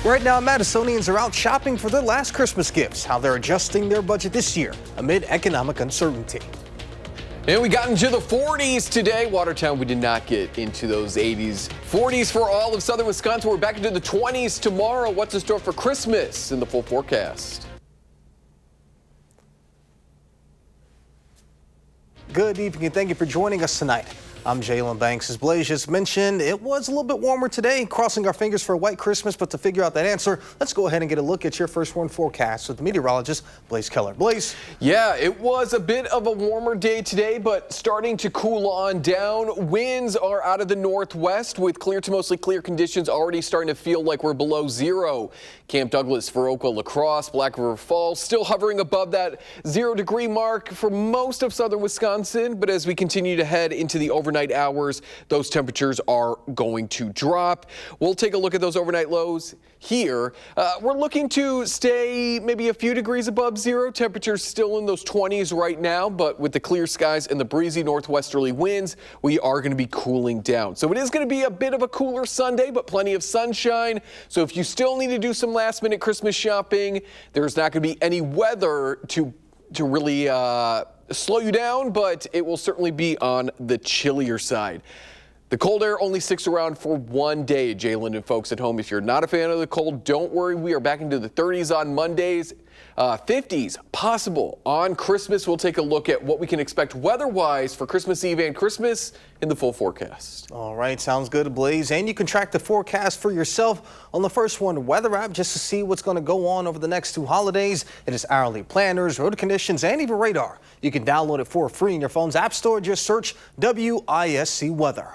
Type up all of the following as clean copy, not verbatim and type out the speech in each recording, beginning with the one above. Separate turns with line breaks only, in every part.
Right now, Madisonians are out shopping for their last Christmas gifts, how they're adjusting their budget this year amid economic uncertainty.
And we got into the 40s today. Watertown, we did not get into those 80s. 40s for all of southern Wisconsin. We're back into the 20s tomorrow. What's in store for Christmas in the full forecast?
Good evening and thank you for joining us tonight. I'm Jalen Banks. As Blaze just mentioned, it was a little bit warmer today, crossing our fingers for a white Christmas. But to figure out that answer, let's go ahead and get a look at your first warn forecast with meteorologist Blaze Keller. Blaze.
Yeah, it was a bit of a warmer day today, but starting to cool on down. Winds are out of the northwest with clear to mostly clear conditions already starting to feel like we're below zero. Camp Douglas, Viroqua, La Crosse, Black River Falls still hovering above that 0-degree mark for most of southern Wisconsin. But as we continue to head into the overnight hours, those temperatures are going to drop. We'll take a look at those overnight lows here. We're looking to stay maybe a few degrees above zero. Temperatures still in those 20s right now, but with the clear skies and the breezy northwesterly winds, we are going to be cooling down. So it is going to be a bit of a cooler Sunday, but plenty of sunshine. So if you still need to do some last minute Christmas shopping, there's not going to be any weather to really slow you down, but it will certainly be on the chillier side. The cold air only sticks around for one day, Jalen and folks at home. If you're not a fan of the cold, don't worry. We are back into the 30s on Mondays, 50s possible on Christmas. We'll take a look at what we can expect weather-wise for Christmas Eve and Christmas in the full forecast.
All right, sounds good, Blaze. And you can track the forecast for yourself on the First One weather app just to see what's going to go on over the next two holidays. It is hourly planners, road conditions, and even radar. You can download it for free in your phone's app store. Just search WISC Weather.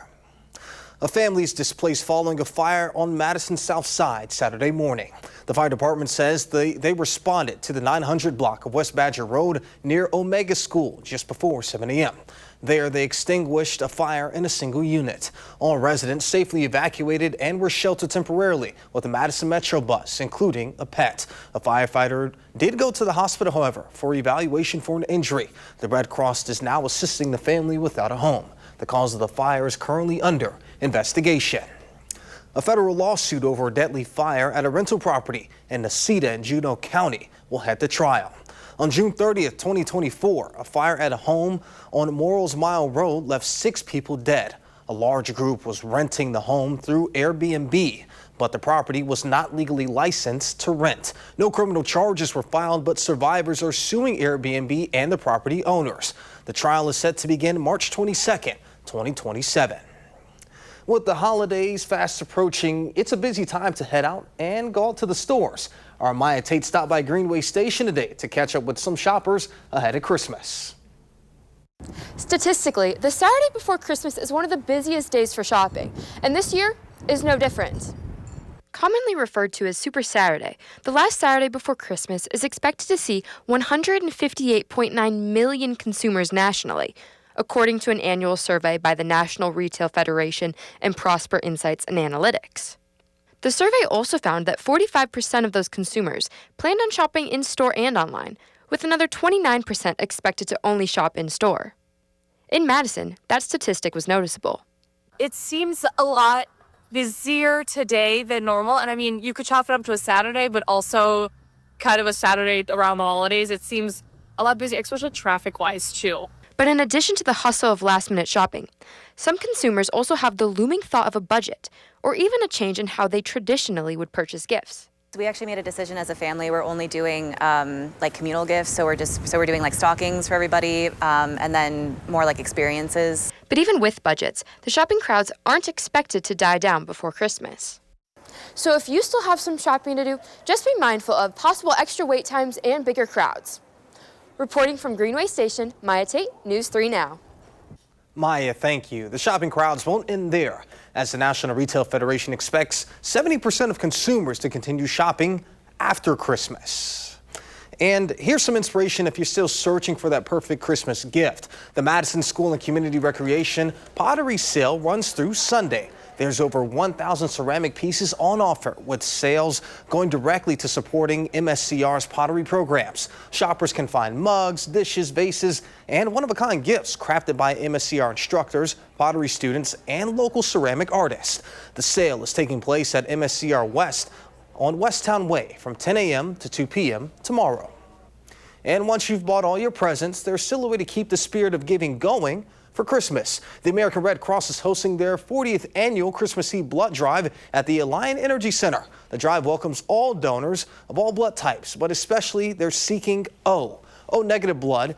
A family is displaced following a fire on Madison's south side Saturday morning. The fire department says they responded to the 900 block of West Badger Road near Omega School just before 7 a.m. There, they extinguished a fire in a single unit. All residents safely evacuated and were sheltered temporarily with a Madison Metro bus, including a pet. A firefighter did go to the hospital, however, for evaluation for an injury. The Red Cross is now assisting the family without a home. The cause of the fire is currently under investigation. A federal lawsuit over a deadly fire at a rental property in Necedah in Juneau County will head to trial. On June 30th, 2024, a fire at a home on Morrow's Mile Road left 6 people dead. A large group was renting the home through Airbnb, but the property was not legally licensed to rent. No criminal charges were filed, but survivors are suing Airbnb and the property owners. The trial is set to begin March 22nd, 2027. With the holidays fast approaching, it's a busy time to head out and go out to the stores. Our Maya Tate stopped by Greenway Station today to catch up with some shoppers ahead of Christmas.
Statistically, the Saturday before Christmas is one of the busiest days for shopping, and this year is no different. Commonly referred to as Super Saturday, the last Saturday before Christmas is expected to see 158.9 million consumers nationally, according to an annual survey by the National Retail Federation and Prosper Insights and Analytics. The survey also found that 45% of those consumers planned on shopping in-store and online, with another 29% expected to only shop in-store. In Madison, that statistic was noticeable.
It seems a lot busier today than normal, and I mean, you could chop it up to a Saturday, but also kind of a Saturday around the holidays. It seems a lot busier, especially traffic-wise, too.
But in addition to the hustle of last-minute shopping, some consumers also have the looming thought of a budget or even a change in how they traditionally would purchase gifts.
We actually made a decision as a family. We're only doing like communal gifts, so we're doing like stockings for everybody, and then more like experiences.
But even with budgets, the shopping crowds aren't expected to die down before Christmas. So if you still have some shopping to do, just be mindful of possible extra wait times and bigger crowds. Reporting from Greenway Station, Maya Tate, News 3 Now.
Maya, thank you. The shopping crowds won't end there, as the National Retail Federation expects 70% of consumers to continue shopping after Christmas. And here's some inspiration if you're still searching for that perfect Christmas gift. The Madison School and Community Recreation Pottery Sale runs through Sunday. There's over 1,000 ceramic pieces on offer, with sales going directly to supporting MSCR's pottery programs. Shoppers can find mugs, dishes, vases, and one-of-a-kind gifts crafted by MSCR instructors, pottery students, and local ceramic artists. The sale is taking place at MSCR West on Westtown Way from 10 a.m. to 2 p.m. tomorrow. And once you've bought all your presents, there's still a way to keep the spirit of giving going for Christmas. The American Red Cross is hosting their 40th annual Christmas Eve blood drive at the Alliant Energy Center. The drive welcomes all donors of all blood types, but especially they're seeking O negative blood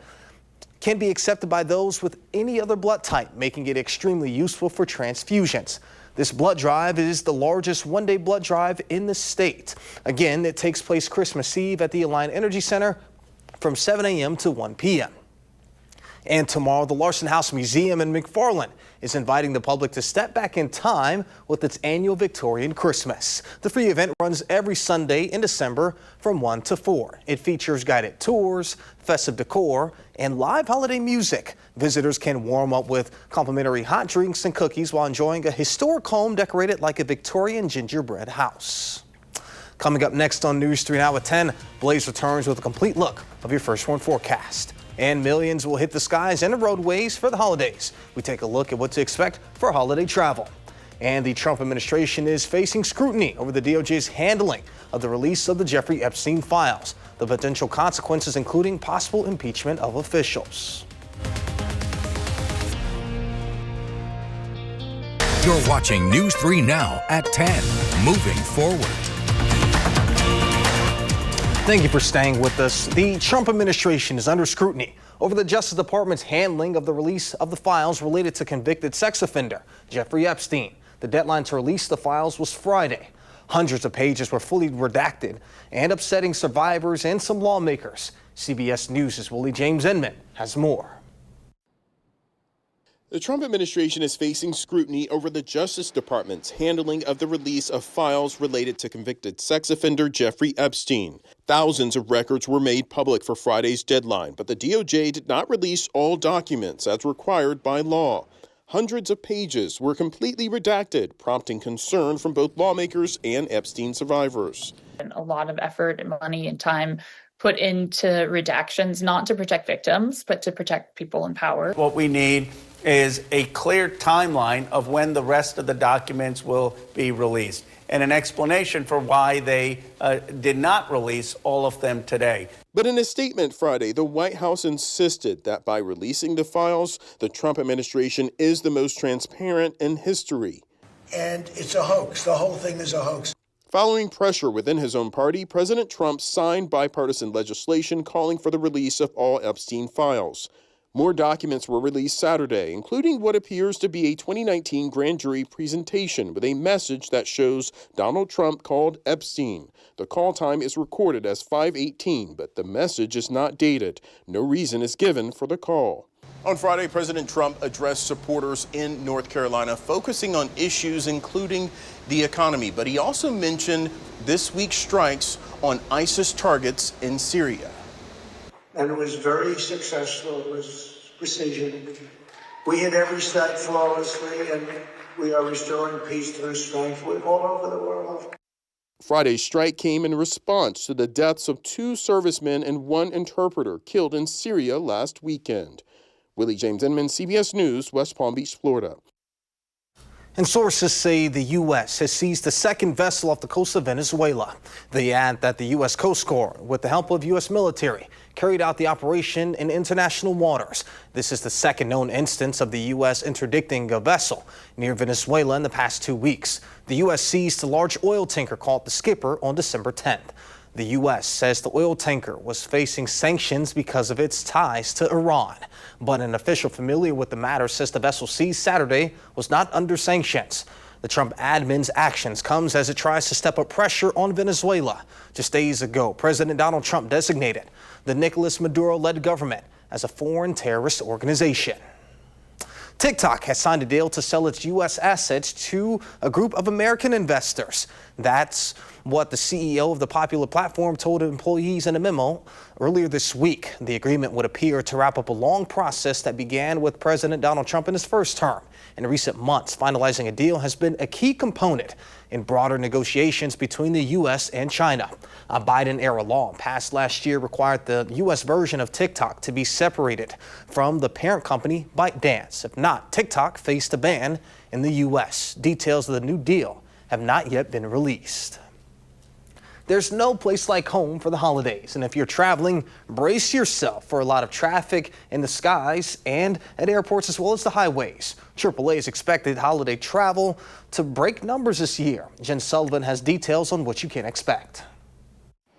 can be accepted by those with any other blood type, making it extremely useful for transfusions. This blood drive is the largest one-day blood drive in the state. Again, it takes place Christmas Eve at the Alliant Energy Center from 7 a.m. to 1 p.m. And tomorrow, the Larson House Museum in McFarland is inviting the public to step back in time with its annual Victorian Christmas. The free event runs every Sunday in December from 1 to 4. It features guided tours, festive decor, and live holiday music. Visitors can warm up with complimentary hot drinks and cookies while enjoying a historic home decorated like a Victorian gingerbread house. Coming up next on News 3 Now at 10, Blaze returns with a complete look of your first warn forecast. And millions will hit the skies and the roadways for the holidays. We take a look at what to expect for holiday travel. And the Trump administration is facing scrutiny over the DOJ's handling of the release of the Jeffrey Epstein files. The potential consequences including possible impeachment of officials.
You're watching News 3 Now at 10. Moving forward.
Thank you for staying with us. The Trump administration is under scrutiny over the Justice Department's handling of the release of the files related to convicted sex offender Jeffrey Epstein. The deadline to release the files was Friday. Hundreds of pages were fully redacted and upsetting survivors and some lawmakers. CBS News' Willie James Inman has more.
The Trump administration is facing scrutiny over the Justice Department's handling of the release of files related to convicted sex offender Jeffrey Epstein. Thousands of records were made public for Friday's deadline, but the DOJ did not release all documents as required by law. Hundreds of pages were completely redacted, prompting concern from both lawmakers and Epstein survivors.
And a lot of effort and money and time put into redactions, not to protect victims, but to protect people in power.
What we need is a clear timeline of when the rest of the documents will be released and an explanation for why they did not release all of them today.
But in a statement Friday, the White House insisted that by releasing the files, the Trump administration is the most transparent in history.
And it's a hoax. The whole thing is a hoax.
Following pressure within his own party, President Trump signed bipartisan legislation calling for the release of all Epstein files. More documents were released Saturday, including what appears to be a 2019 grand jury presentation with a message that shows Donald Trump called Epstein. The call time is recorded as 5:18, but the message is not dated. No reason is given for the call. On Friday, President Trump addressed supporters in North Carolina, focusing on issues including the economy. But he also mentioned this week's strikes on ISIS targets in Syria.
And it was very successful. It was precision. We hit every strike flawlessly, and we are restoring peace to the strength all over the world.
Friday's strike came in response to the deaths of 2 servicemen and 1 interpreter killed in Syria last weekend. Willie James Inman, CBS News, West Palm Beach, Florida.
And sources say the U.S. has seized the second vessel off the coast of Venezuela. They add that the U.S. Coast Guard, with the help of U.S. military, carried out the operation in international waters. This is the second known instance of the U.S. interdicting a vessel near Venezuela in the past 2 weeks. The U.S. seized a large oil tanker called the Skipper on December 10th. The U.S. says the oil tanker was facing sanctions because of its ties to Iran. But an official familiar with the matter says the vessel seized Saturday was not under sanctions. The Trump admin's actions comes as it tries to step up pressure on Venezuela. Just days ago, President Donald Trump designated the Nicolas Maduro-led government as a foreign terrorist organization. TikTok has signed a deal to sell its U.S. assets to a group of American investors. That's what the CEO of the popular platform told employees in a memo earlier this week. The agreement would appear to wrap up a long process that began with President Donald Trump in his first term. In recent months, finalizing a deal has been a key component in broader negotiations between the U.S. and China. A Biden-era law passed last year required the U.S. version of TikTok to be separated from the parent company ByteDance. If not, TikTok faced a ban in the U.S. Details of the new deal have not yet been released. there's no place like home for the holidays. And if you're traveling, brace yourself for a lot of traffic in the skies and at airports as well as the highways. AAA's expected holiday travel to break numbers this year. Jen Sullivan has details on what you can expect.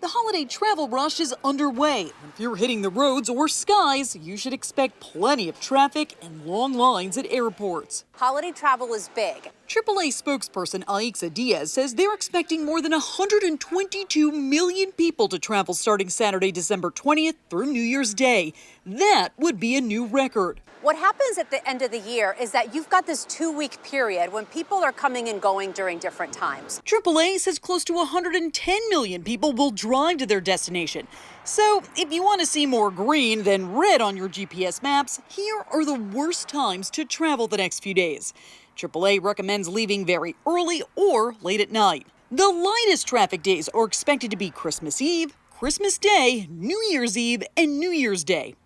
The holiday travel rush is underway. If you're hitting the roads or skies, you should expect plenty of traffic and long lines at airports.
Holiday travel is big.
AAA spokesperson Aixa Diaz says they're expecting more than 122 million people to travel starting Saturday, December 20th through New Year's Day. That would be a new record.
What happens at the end of the year is that you've got this 2-week period when people are coming and going during different times.
AAA says close to 110 million people will drive to their destination. So if you want to see more green than red on your GPS maps, here are the worst times to travel the next few days. AAA recommends leaving very early or late at night. The lightest traffic days are expected to be Christmas Eve, Christmas Day, New Year's Eve, and New Year's Day.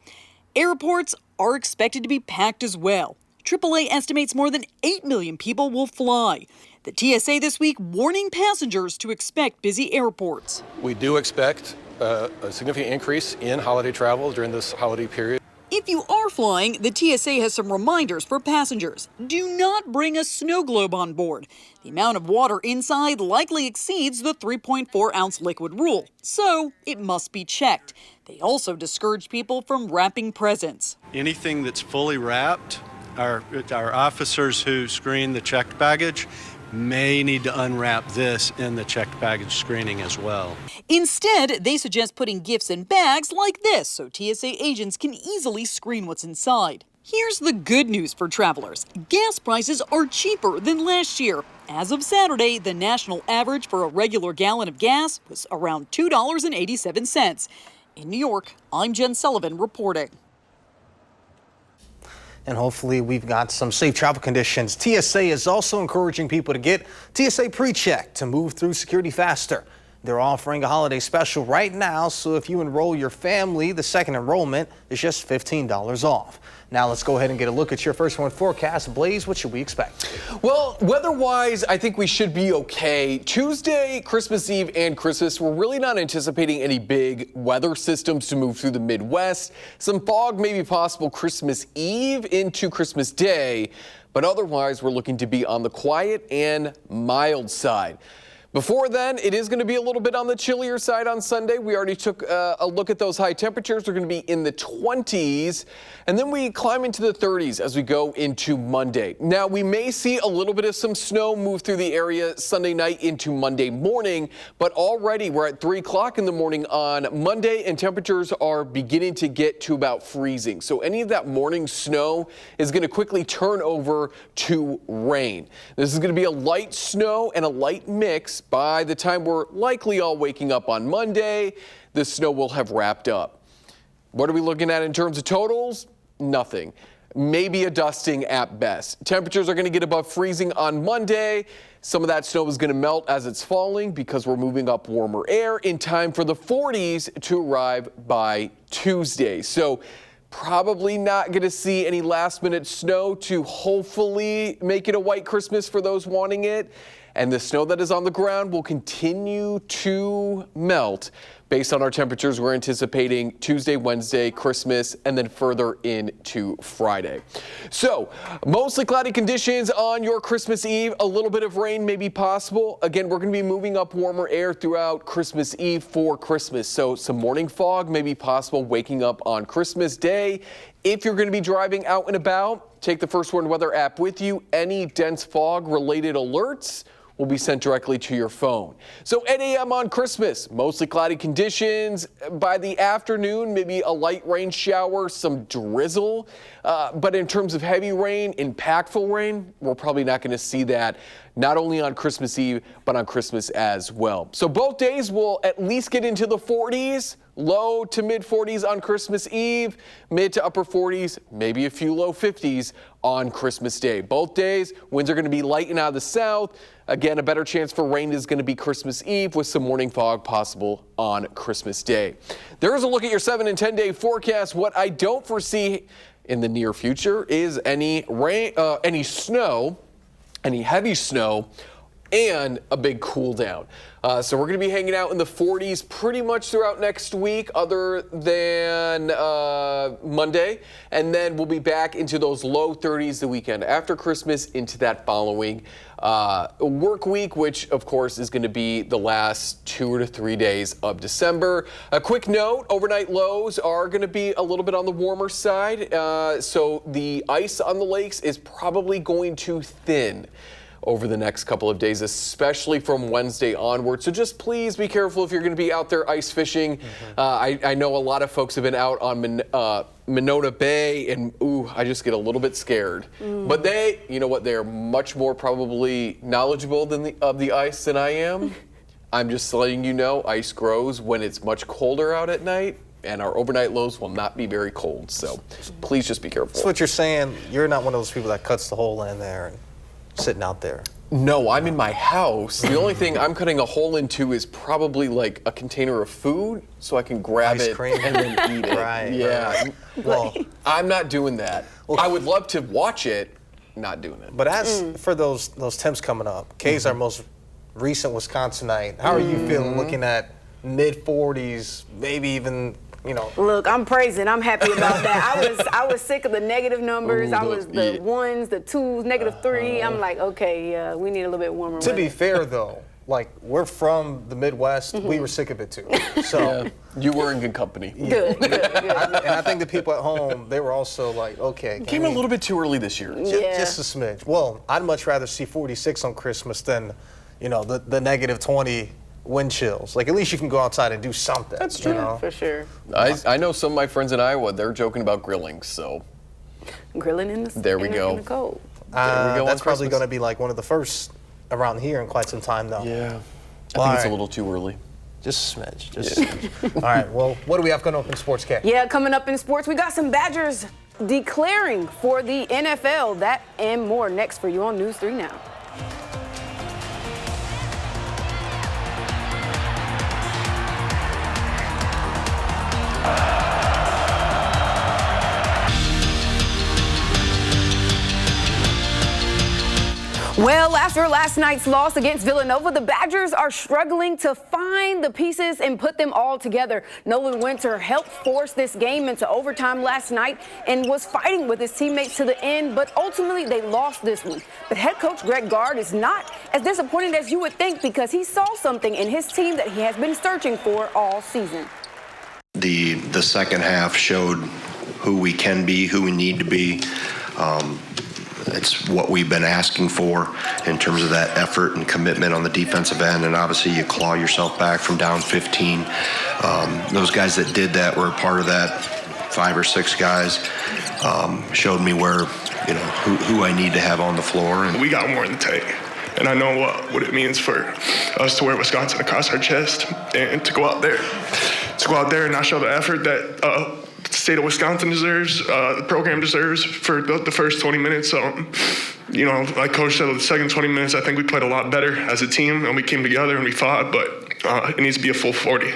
Airports are expected to be packed as well. AAA estimates more than 8 million people will fly. The TSA this week warning passengers to expect busy airports.
We do expect a significant increase in holiday travel during this holiday period.
If you are flying, the TSA has some reminders for passengers. Do not bring a snow globe on board. The amount of water inside likely exceeds the 3.4-ounce liquid rule, so it must be checked. They also discourage people from wrapping presents.
Anything that's fully wrapped, our officers who screen the checked baggage may need to unwrap this in the checked baggage screening as well.
Instead, they suggest putting gifts in bags like this so TSA agents can easily screen what's inside. Here's the good news for travelers. Gas prices are cheaper than last year. As of Saturday, the national average for a regular gallon of gas was around $2.87. In New York, I'm Jen Sullivan reporting.
And hopefully we've got some safe travel conditions. TSA is also encouraging people to get TSA pre-check to move through security faster. They're offering a holiday special right now, so if you enroll your family, the second enrollment is just $15 off. Now let's go ahead and get a look at your first one forecast. Blaze, what should we expect?
Well, weather-wise, I think we should be okay. Tuesday, Christmas Eve, and Christmas, we're really not anticipating any big weather systems to move through the Midwest. Some fog may be possible Christmas Eve into Christmas Day, but otherwise, we're looking to be on the quiet and mild side. Before then, it is going to be a little bit on the chillier side on Sunday. We already took a look at those high temperatures. They're going to be in the 20s, and then we climb into the 30s as we go into Monday. Now, we may see a little bit of some snow move through the area Sunday night into Monday morning, but already we're at 3 o'clock in the morning on Monday, and temperatures are beginning to get to about freezing. So any of that morning snow is going to quickly turn over to rain. This is going to be a light snow and a light mix. By the time we're likely all waking up on Monday, the snow will have wrapped up. What are we looking at in terms of totals? Nothing. Maybe a dusting at best. Temperatures are going to get above freezing on Monday. Some of that snow is going to melt as it's falling because we're moving up warmer air in time for the 40s to arrive by Tuesday. So probably not going to see any last minute snow to hopefully make it a white Christmas for those wanting it. And the snow that is on the ground will continue to melt based on our temperatures we're anticipating Tuesday, Wednesday, Christmas, and then further into Friday. So mostly cloudy conditions on your Christmas Eve. A little bit of rain may be possible. Again, we're going to be moving up warmer air throughout Christmas Eve for Christmas. So some morning fog may be possible waking up on Christmas Day. If you're going to be driving out and about, take the First Warn Weather app with you. Any dense fog related alerts will be sent directly to your phone. So 8 a.m. on Christmas, mostly cloudy conditions. By the afternoon, maybe a light rain shower, some drizzle. But in terms of heavy rain, impactful rain, we're probably not going to see that not only on Christmas Eve, but on Christmas as well. So both days will at least get into the 40s. Low to mid 40s on Christmas Eve, mid to upper 40s, maybe a few low 50s on Christmas Day. Both days, winds are going to be light and out of the south. Again, a better chance for rain is going to be Christmas Eve with some morning fog possible on Christmas Day. There is a look at your 7 and 10 day forecast. What I don't foresee in the near future is any rain, any snow, any heavy snow and a big cool down. So we're going to be hanging out in the 40s pretty much throughout next week other than Monday. And then we'll be back into those low 30s the weekend after Christmas into that following work week, which of course is going to be the last 2 to 3 days of December. A quick note, overnight lows are going to be a little bit on the warmer side. So the ice on the lakes is probably going to thin over the next couple of days, especially from Wednesday onward. So just please be careful if you're going to be out there ice fishing. I know a lot of folks have been out on Monona Bay, and I just get a little bit scared. But they, you know what, they are much more probably knowledgeable of the ice than I am. I'm just letting you know, ice grows when it's much colder out at night, and our overnight lows will not be very cold. So please just be careful.
So what you're saying, you're not one of those people that cuts the hole in there and sitting out there.
No, I'm in my house. The only thing I'm cutting a hole into is probably like a container of food so I can grab
Ice
it
cream.
and then eat it.
Right.
Yeah.
Well,
I'm not doing that. I would love to watch it, not doing it.
but as for those temps coming up, Kay's our most recent Wisconsinite. How are you feeling looking at mid 40s, maybe even, you know?
Look, I'm praising. I'm happy about that. I was sick of the negative numbers. I was the ones, the twos, -3. I'm like, okay, yeah, we need a little bit warmer
To
weather.
be fair, though, like, we're from the Midwest. We were sick of it, too. So
you were in good company.
Good.
and I think the people at home, they were also like, okay.
Came a little bit too early this year.
Just a smidge. Well, I'd much rather see 46 on Christmas than, you know, the -20 wind chills. Like, at least you can go outside and do something.
That's true.
You know?
For sure.
I know some of my friends in Iowa, they're joking about grilling, so.
Grilling in the
There we go.
In the cold.
That's probably going to be like one of the first around here in quite some time, though.
Yeah. I think it's a little too early.
Just a smidge. Just a smidge. All right, well, what do we have going up in sports, Kay?
Yeah, coming up in sports, we got some Badgers declaring for the NFL. That and more next for you on News 3 Now. Well, after last night's loss against Villanova, the Badgers are struggling to find the pieces and put them all together. Nolan Winter helped force this game into overtime last night and was fighting with his teammates to the end, but ultimately they lost this one. But head coach Greg Gard is not as disappointed as you would think because he saw something in his team that he has been searching for all season.
The second half showed who we can be, who we need to be. It's what we've been asking for in terms of that effort and commitment on the defensive end, and obviously you claw yourself back from down 15. Those guys that did that were a part of that. 5 or 6 guys showed me where, you know, who I need to have on the floor. And
we got more in the tank, and I know what it means for us to wear Wisconsin across our chest and to go out there and not show the effort that the state of Wisconsin deserves, the program deserves for the first 20 minutes. So, you know, like Coach said, the second 20 minutes, I think we played a lot better as a team, and we came together and we fought, but it needs to be a full 40.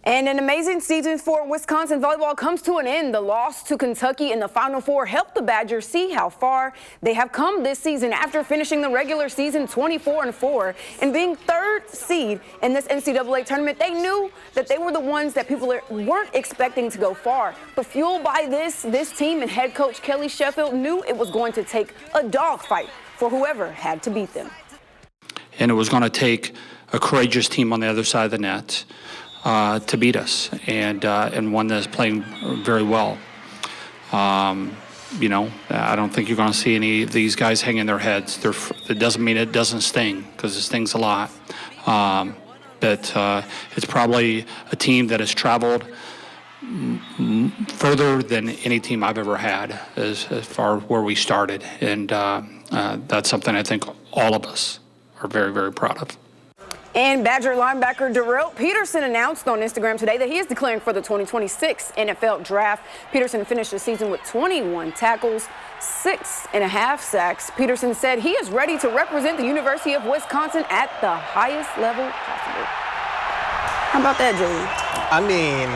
And an amazing season for Wisconsin volleyball comes to an end. The loss to Kentucky in the Final Four helped the Badgers see how far they have come this season after finishing the regular season 24-4 and being 3rd seed in this NCAA tournament. They knew that they were the ones that people weren't expecting to go far. But fueled by this team and head coach Kelly Sheffield knew it was going to take a dogfight for whoever had to beat them.
And it was going to take a courageous team on the other side of the net to beat us, and one that's playing very well. You know, I don't think you're going to see any of these guys hanging their heads. It doesn't mean it doesn't sting, because it stings a lot. But it's probably a team that has traveled further than any team I've ever had as far where we started, and that's something I think all of us are very, very proud of.
And Badger linebacker Darrell Peterson announced on Instagram today that he is declaring for the 2026 NFL Draft. Peterson finished the season with 21 tackles, 6.5 sacks. Peterson said he is ready to represent the University of Wisconsin at the highest level possible. How about that, Julie?
I mean,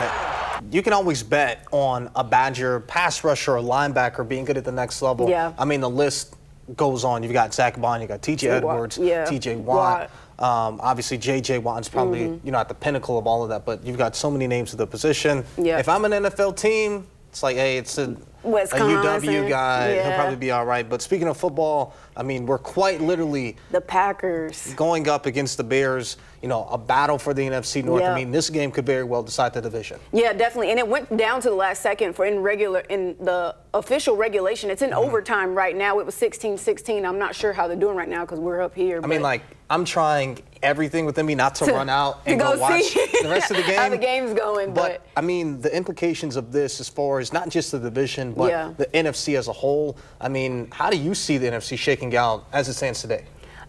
you can always bet on a Badger pass rusher or linebacker being good at the next level.
Yeah.
I mean, the list goes on. You've got Zach Bond, you got T.J. Edwards, T.J. Watt. Obviously, J.J. Watt's probably at the pinnacle of all of that, but you've got so many names at the position. If I'm an NFL team, it's like, hey, it's a UW guy. He'll probably be all right. But speaking of football, I mean, we're quite literally
the Packers
going up against the Bears. A battle for the NFC North. I mean, this game could very well decide the division.
Yeah, definitely. And it went down to the last second in the official regulation. It's in overtime right now. It was 16-16. I'm not sure how they're doing right now because we're up here.
I mean, like, I'm trying everything within me not to run out and go watch the rest of the game.
How the game's going.
But I mean, the implications of this as far as not just the division, but the NFC as a whole. I mean, how do you see the NFC shaking out as it stands today?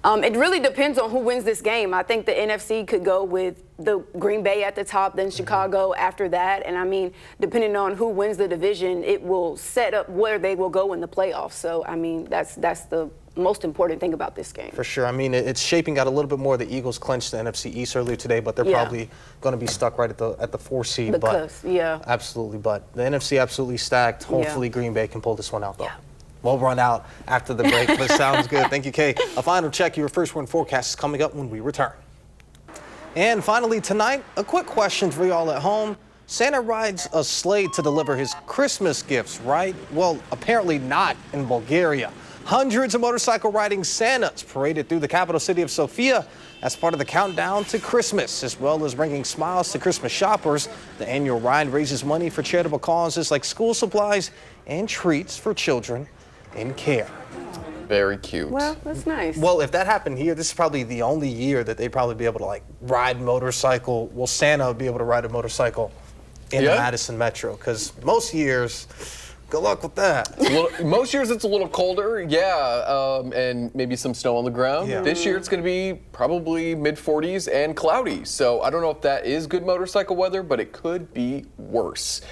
It really depends on who wins this game. I think the NFC could go with the Green Bay at the top, then Chicago after that. And I mean, depending on who wins the division, it will set up where they will go in the playoffs. So, I mean, that's the most important thing about this game.
For sure. I mean, it's shaping out a little bit more. The Eagles clinched the NFC East earlier today, but they're probably going to be stuck right at the 4 seed. Absolutely. But the NFC absolutely stacked. Hopefully Green Bay can pull this one out, though. We'll run out after the break, but sounds good. Thank you, Kay. A final check. Your first one forecast is coming up when we return. And finally tonight, a quick question for y'all at home. Santa rides a sleigh to deliver his Christmas gifts, right? Well, apparently not in Bulgaria. Hundreds of motorcycle riding Santas paraded through the capital city of Sofia as part of the countdown to Christmas, as well as bringing smiles to Christmas shoppers. The annual ride raises money for charitable causes like school supplies and treats for children in care.
Very cute.
Well, that's nice.
Well, if that happened here, this is probably the only year that they'd probably be able to ride motorcycle. Well, Santa would be able to ride a motorcycle in the Madison Metro, because most years, good luck with that.
Most years it's a little colder, and maybe some snow on the ground. This year it's going to be probably mid-40s and cloudy. So I don't know if that is good motorcycle weather, but it could be worse.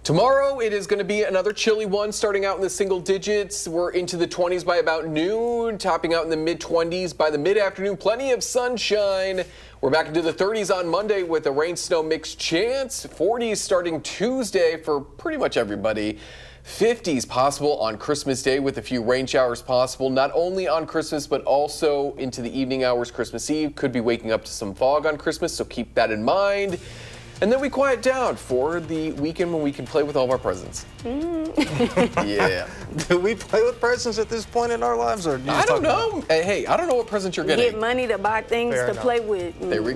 Tomorrow, it is going to be another chilly one, starting out in the single digits. We're into the 20s by about noon, topping out in the mid-20s by the mid-afternoon. Plenty of sunshine. We're back into the 30s on Monday with a rain-snow mix chance. 40s starting Tuesday for pretty much everybody. 50s possible on Christmas Day with a few rain showers possible, not only on Christmas, but also into the evening hours Christmas Eve. Could be waking up to some fog on Christmas, so keep that in mind. And then we quiet down for the weekend when we can play with all of our presents. Yeah.
Do we play with presents at this point in our lives? Or
I don't know. Hey, I don't know what presents you're getting.
Get money to buy things to play with.
There we go.